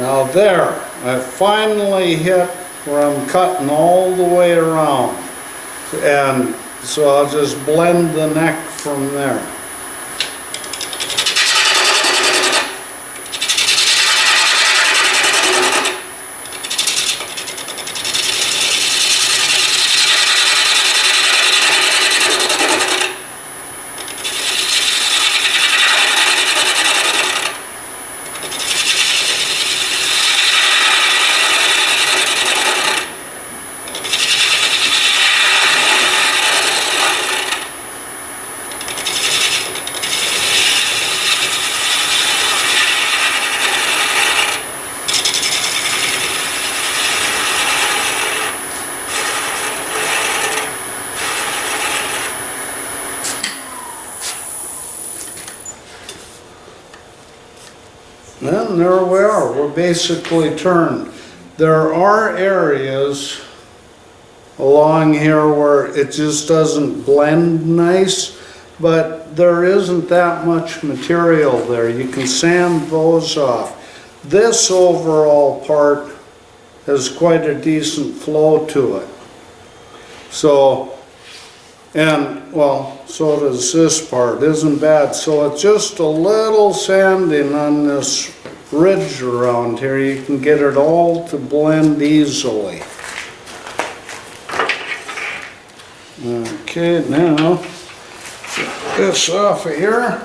Now there, I finally hit where I'm cutting all the way around. And so I'll just blend the neck from there. And there we are, we're basically turned. There are areas along here where it just doesn't blend nice, but there isn't that much material there. You can sand those off. This overall part has quite a decent flow to it. So, and well, so does this part, isn't bad. So it's just a little sanding on this ridge around here. You can get it all to blend easily. Okay, now, get this off of here.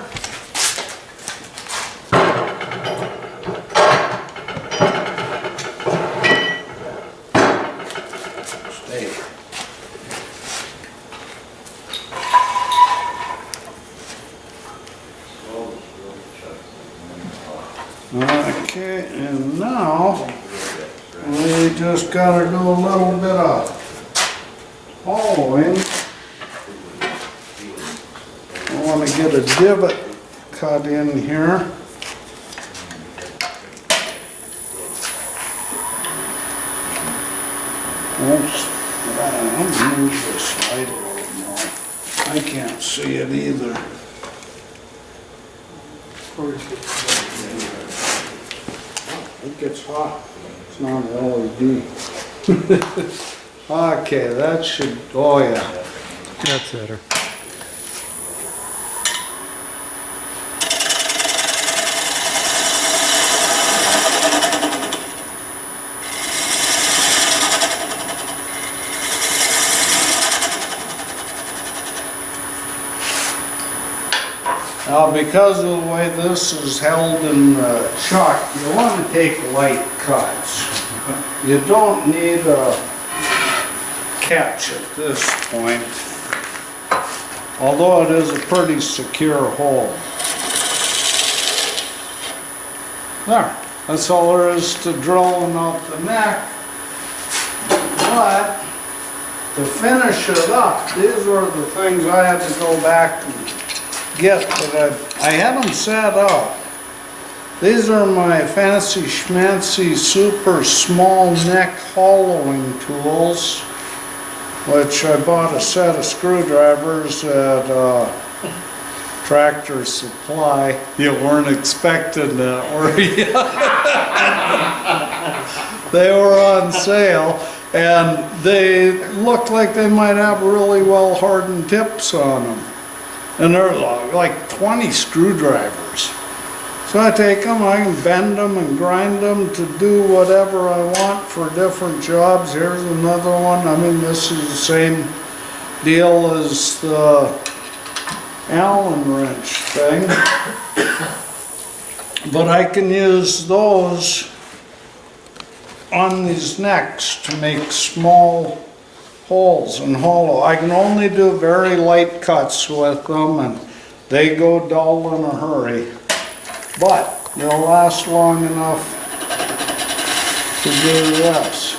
Okay, and now we just got to do a little bit of hollowing. I want to get a divot cut in here. Oops, I'm going to move this light a little more. I can't see it either. It gets hot. It's not an LED. Okay, that should, oh yeah. That's better. Now, because of the way this is held in the chuck, you want to take light cuts. You don't need a catch at this point, although it is a pretty secure hole. There, that's all there is to drilling out the neck. But to finish it up, these are the things I had to go back and get, but I had them set up. These are my fancy schmancy super small neck hollowing tools, which I bought a set of screwdrivers at Tractor Supply. You weren't expecting that, were you? They were on sale, and they looked like they might have really well hardened tips on them. And they're like 20 screwdrivers. So I take them, I can bend them and grind them to do whatever I want for different jobs. Here's another one. I mean, this is the same deal as the Allen wrench thing. But I can use those on these necks to make small holes and hollow. I can only do very light cuts with them, and they go dull in a hurry, but they'll last long enough to do this.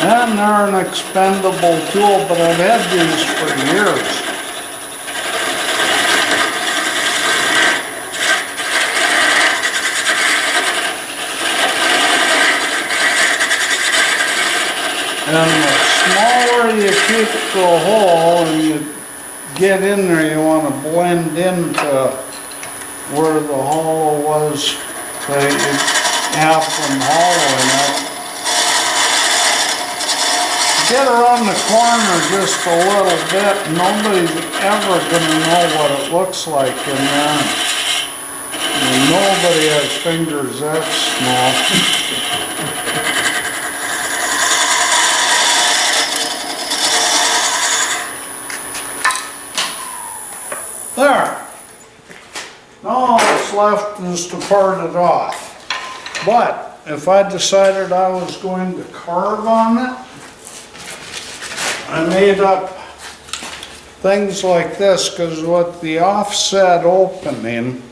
And they're an expendable tool, but I've had these for years. And smaller you keep the hole and you get in there, you want to blend into where the hollow was that you have from hollowing it. Get around the corner just a little bit, nobody's ever going to know what it looks like in there. And nobody has fingers that small. There. Now all that's left is to part it off. But if I decided I was going to carve on it, I made up things like this, because with the offset opening,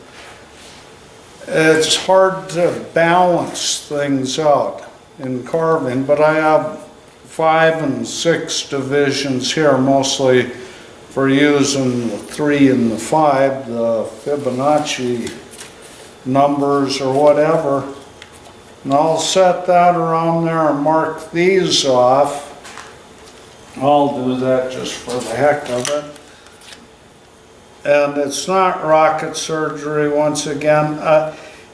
it's hard to balance things out in carving, but I have 5 and 6 divisions here, mostly for using the 3 and the 5, the Fibonacci numbers or whatever. And I'll set that around there and mark these off. I'll do that just for the heck of it. And it's not rocket surgery once again.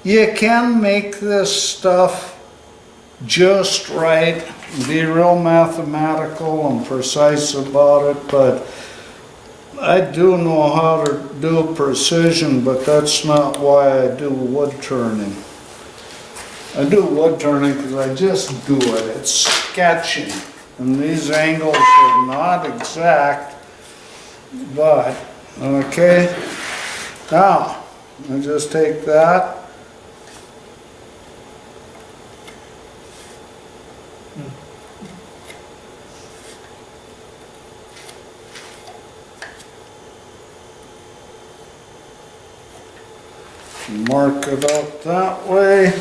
You can make this stuff just right, be real mathematical and precise about it, but I do know how to do precision, but that's not why I do wood turning. I do wood turning because I just do it. It's sketching. And these angles are not exact, but, okay. Now, I just take that. Mark it out that way.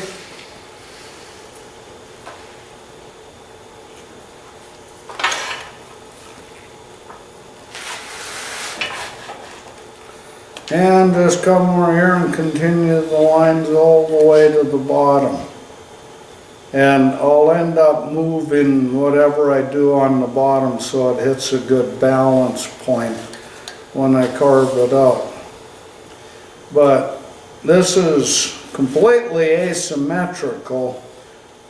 And just come over here and continue the lines all the way to the bottom. And I'll end up moving whatever I do on the bottom so it hits a good balance point when I carve it out. But this is completely asymmetrical,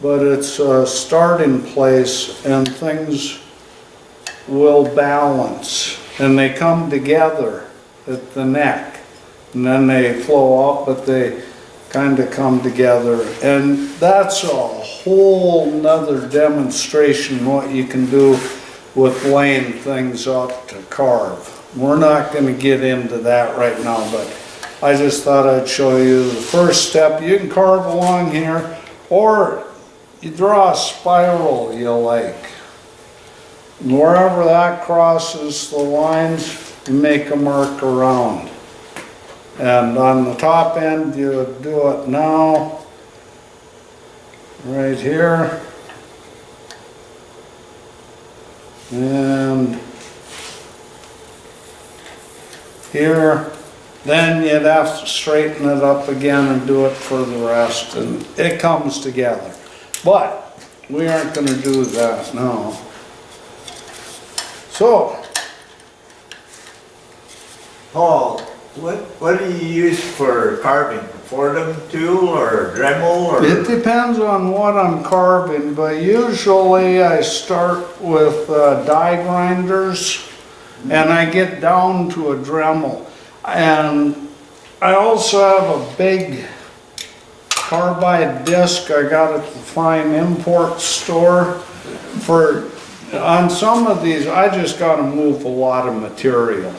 but it's a starting place and things will balance and they come together at the neck. And then they flow up, but they kind of come together. And that's a whole nother demonstration what you can do with laying things up to carve. We're not going to get into that right now, but I just thought I'd show you the first step. You can carve along here, or you draw a spiral you like. And wherever that crosses the lines, you make a mark around. And on the top end, you would do it now, right here. And here. Then you'd have to straighten it up again and do it for the rest, and it comes together. But we aren't going to do that now. So, Paul, what do you use for carving? Fordham tool or Dremel? Or? It depends on what I'm carving, but usually I start with die grinders, and I get down to a Dremel. And I also have a big carbide disc I got at the fine import store. On some of these, I just got to move a lot of material.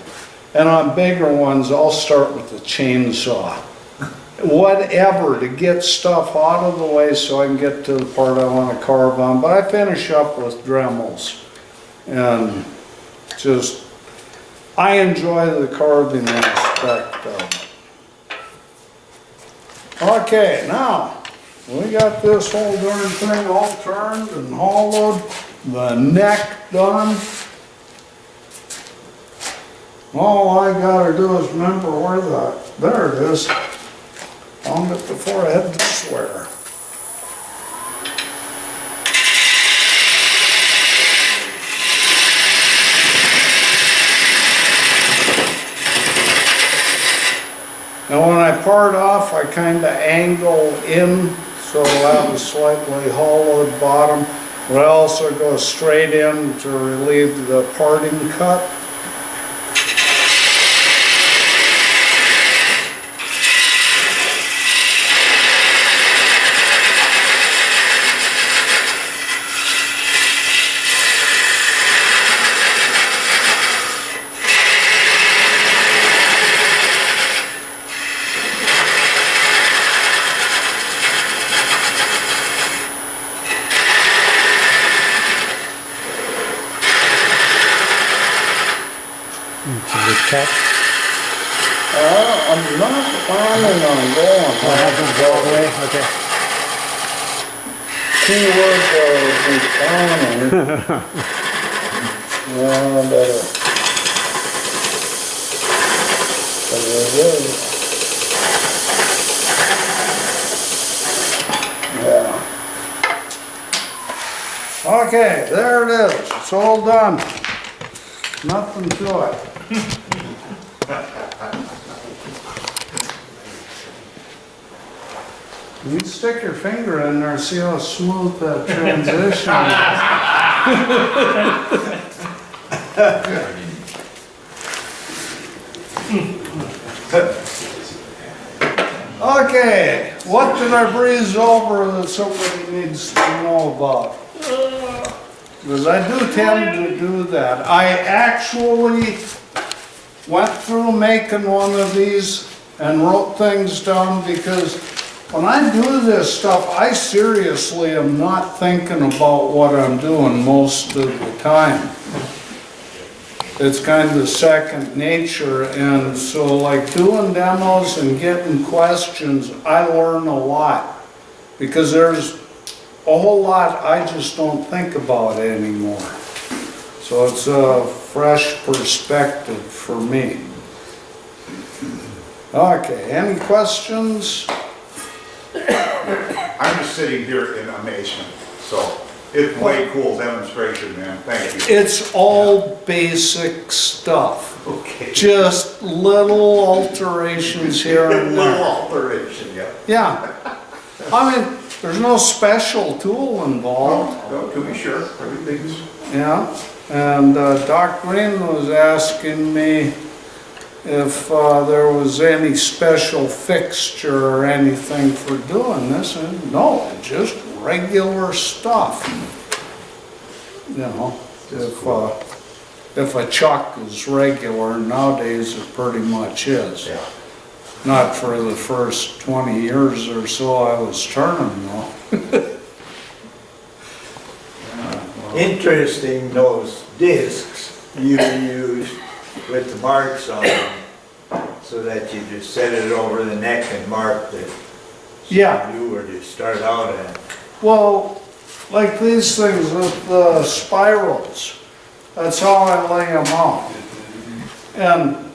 And on bigger ones, I'll start with the chainsaw. Whatever, to get stuff out of the way so I can get to the part I want to carve on. But I finish up with Dremels. And just, I enjoy the carving aspect of it. Okay, now, we got this whole darn thing all turned and hollowed, the neck done. All I gotta do is remember where there it is. Found it before I had to swear. And when I part off, I kind of angle in, so I'll have a slightly hollowed bottom. But I also go straight in to relieve the parting cut. Check. I'm not planning on going. I'll have them go all the way. Okay. Keyword is planning. Yeah, better. Yeah. Okay, there it is. It's all done. Nothing to it. You stick your finger in there, see how smooth that transition is. Okay, what did I breeze over that somebody needs to know about? Because I do tend to do that. I actually went through making one of these and wrote things down, because when I do this stuff, I seriously am not thinking about what I'm doing most of the time. It's kind of second nature, and so like doing demos and getting questions, I learn a lot, because there's a whole lot I just don't think about anymore. So it's a fresh perspective for me. Okay, any questions? I'm just sitting here in amazement, so it's way cool demonstration, man, thank you. It's all basic stuff. Okay. Just little alterations here and Little there. alteration, yeah. Yeah. I mean, there's no special tool involved. No, to be sure, everything's, Yeah. And Doc Green was asking me if there was any special fixture or anything for doing this, and no, just regular stuff. You know, if a chuck is regular, nowadays it pretty much is. yeah. Not for the first 20 years or so I was turning though. Interesting, those discs you use with the marks on them, so that you just set it over the neck and mark that Yeah. you were to start out at. Well, like these things with the spirals, that's how I lay them out. And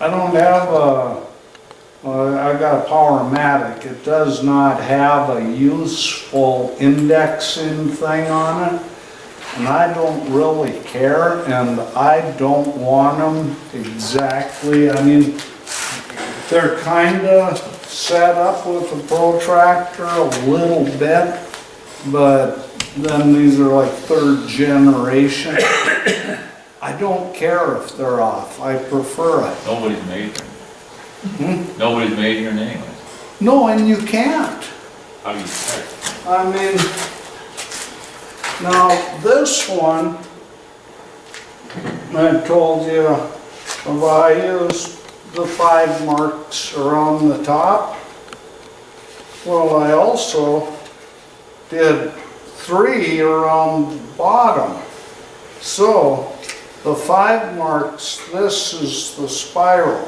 I don't have I got a Powermatic. It does not have a useful indexing thing on it. And I don't really care, and I don't want them exactly, I mean, they're kinda set up with a protractor a little bit, but then these are like third generation. I don't care if they're off, I prefer it. Nobody's made here. Nobody's made here anyways. No, and you can't. How do you check? I mean, now this one, I told you, if I use the 5 marks around the top, well, I also did 3 around the bottom. So the 5 marks, this is the spiral.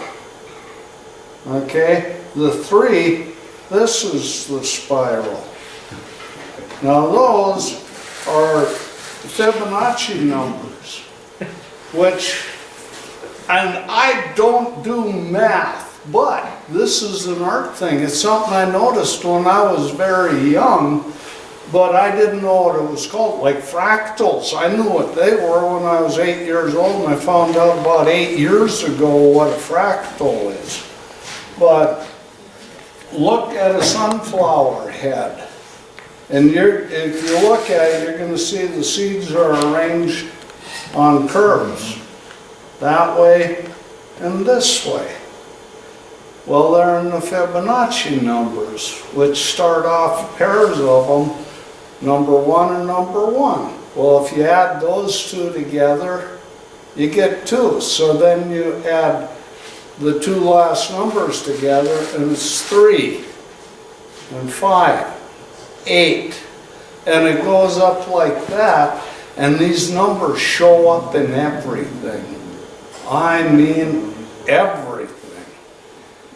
Okay, the 3, this is the spiral. Now those are Fibonacci numbers, which, and I don't do math, but this is an art thing. It's something I noticed when I was very young, but I didn't know what it was called, like fractals. I knew what they were when I was 8 years old, and I found out about 8 years ago what a fractal is. But look at a sunflower head. And if you look at it, you're gonna see the seeds are arranged on curves. That way and this way. Well, they're in the Fibonacci numbers, which start off pairs of them, number 1 and number 1. Well, if you add those two together, you get 2. So then you add the two last numbers together, and it's 3 and 5, 8. And it goes up like that, and these numbers show up in everything. I mean, everything.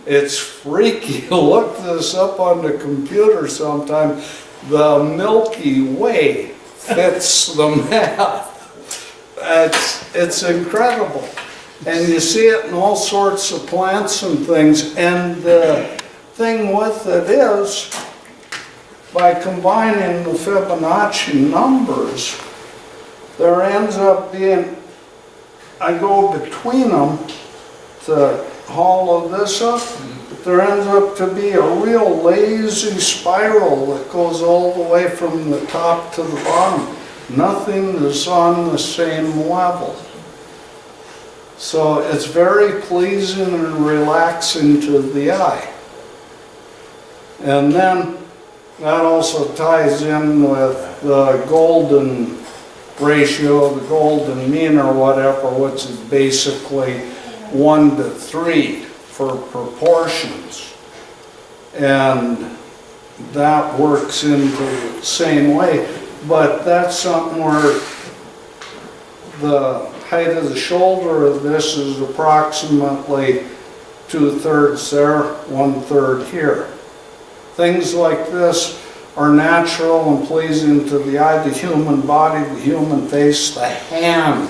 It's freaky. Look this up on the computer sometime. The Milky Way fits the math. It's incredible. And you see it in all sorts of plants and things. And the thing with it is, by combining the Fibonacci numbers, there ends up being, I go between them to hollow this up, but there ends up to be a real lazy spiral that goes all the way from the top to the bottom. Nothing is on the same level. So it's very pleasing and relaxing to the eye. And then that also ties in with the golden ratio, the golden mean or whatever, which is basically 1 to 3 for proportions. And that works into the same way. But that's something where the height of the shoulder of this is approximately 2/3 there, 1/3 here. Things like this are natural and pleasing to the eye, the human body, the human face, the hand,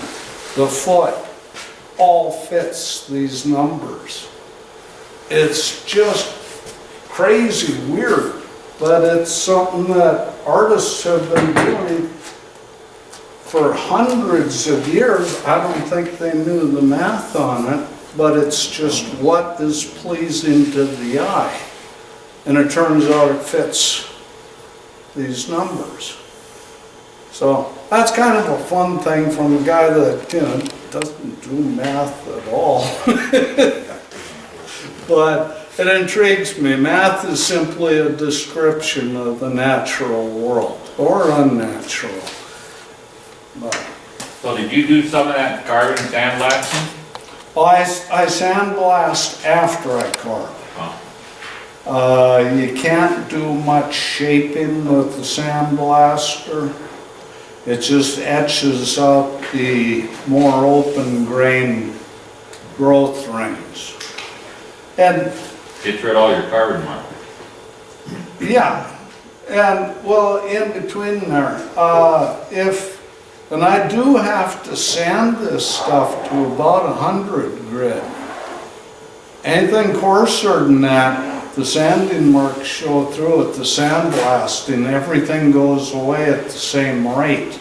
the foot, all fits these numbers. It's just crazy weird, but it's something that artists have been doing for hundreds of years. I don't think they knew the math on it, but it's just what is pleasing to the eye. And it turns out it fits these numbers. So that's kind of a fun thing from a guy that, you know, doesn't do math at all. But it intrigues me. Math is simply a description of the natural world, or unnatural. But, So did you do some of that carving sandblasting? well, I sandblast after I carve. Oh. You can't do much shaping with the sandblaster. It just etches out the more open grain growth rings. And Gets rid of all your carbon markers. yeah, and well, in between there, and I do have to sand this stuff to about 100 grit. Anything coarser than that, the sanding marks show through at the sandblasting. Everything goes away at the same rate.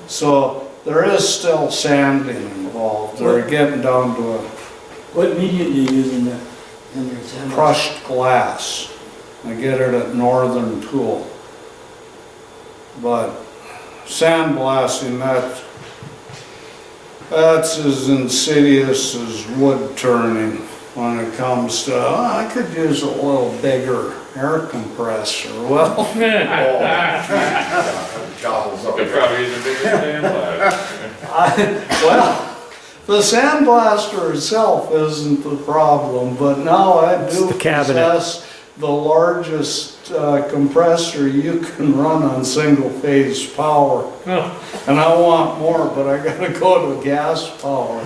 So there is still sanding involved. They're getting down to a What medium do you use in your sandblast? crushed glass. I get it at Northern Tool. But sandblasting, that's as insidious as wood turning when it comes to, I could use a little bigger air compressor. Well, Gobbles up. Could probably use a bigger sandblast. well, the sandblaster itself isn't the problem, but now I do the cabinet. possess the largest compressor you can run on single phase power. And I want more, but I gotta go to gas power.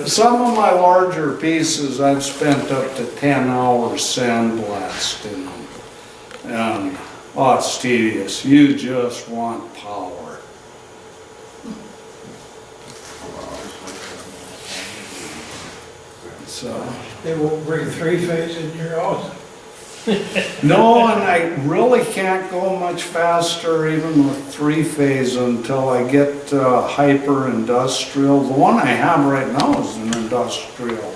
Some of my larger pieces, I've spent up to 10 hours sandblasting them. And, oh, it's tedious. You just want power. So, They won't bring three-phase in your house. no, and I really can't go much faster even with three-phase until I get hyper-industrial. The one I have right now is an industrial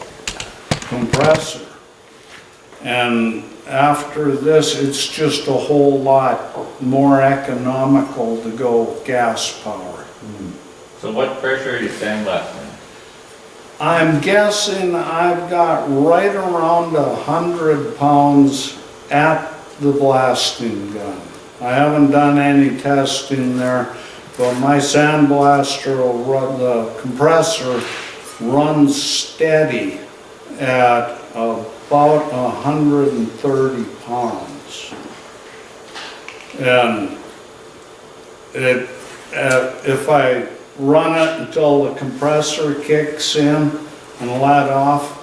compressor. And after this, it's just a whole lot more economical to go gas power. So what pressure are you sandblasting? I'm guessing I've got right around 100 pounds at the blasting gun. I haven't done any testing there, but my sandblaster will run, the compressor runs steady at about 130 pounds. And if I run it until the compressor kicks in and let off,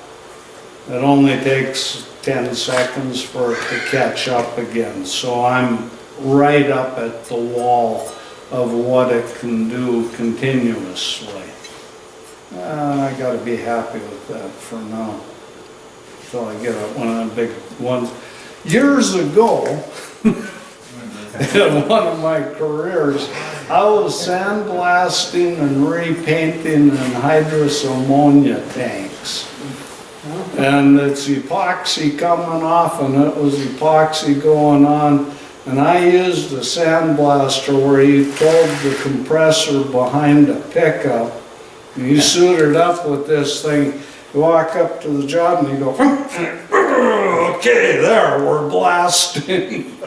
it only takes 10 seconds for it to catch up again. So I'm right up at the wall of what it can do continuously. I gotta be happy with that for now, until I get one of the big ones. Years ago, in one of my careers, I was sandblasting and repainting anhydrous ammonia tanks. And it's epoxy coming off, and it was epoxy going on. And I used a sandblaster where you pulled the compressor behind a pickup. And you suited up with this thing. You walk up to the job and you go, okay, there, we're blasting.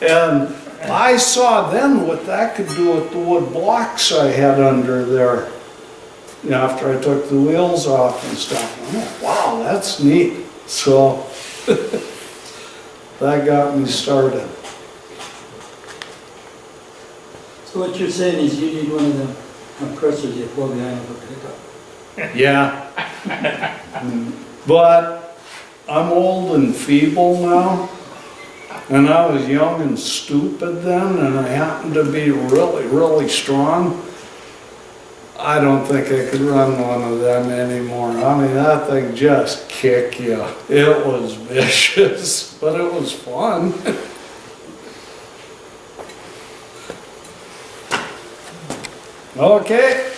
And I saw then what that could do with the wood blocks I had under there. You know, after I took the wheels off and stuff. Oh, wow, that's neat. So that got me started. So what you're saying is you need one of the compressors you plug behind a pickup. Yeah. But I'm old and feeble now. And I was young and stupid then, and I happened to be really, really strong. I don't think I could run one of them anymore. I mean, that thing just kicked you. It was vicious, but it was fun. Okay.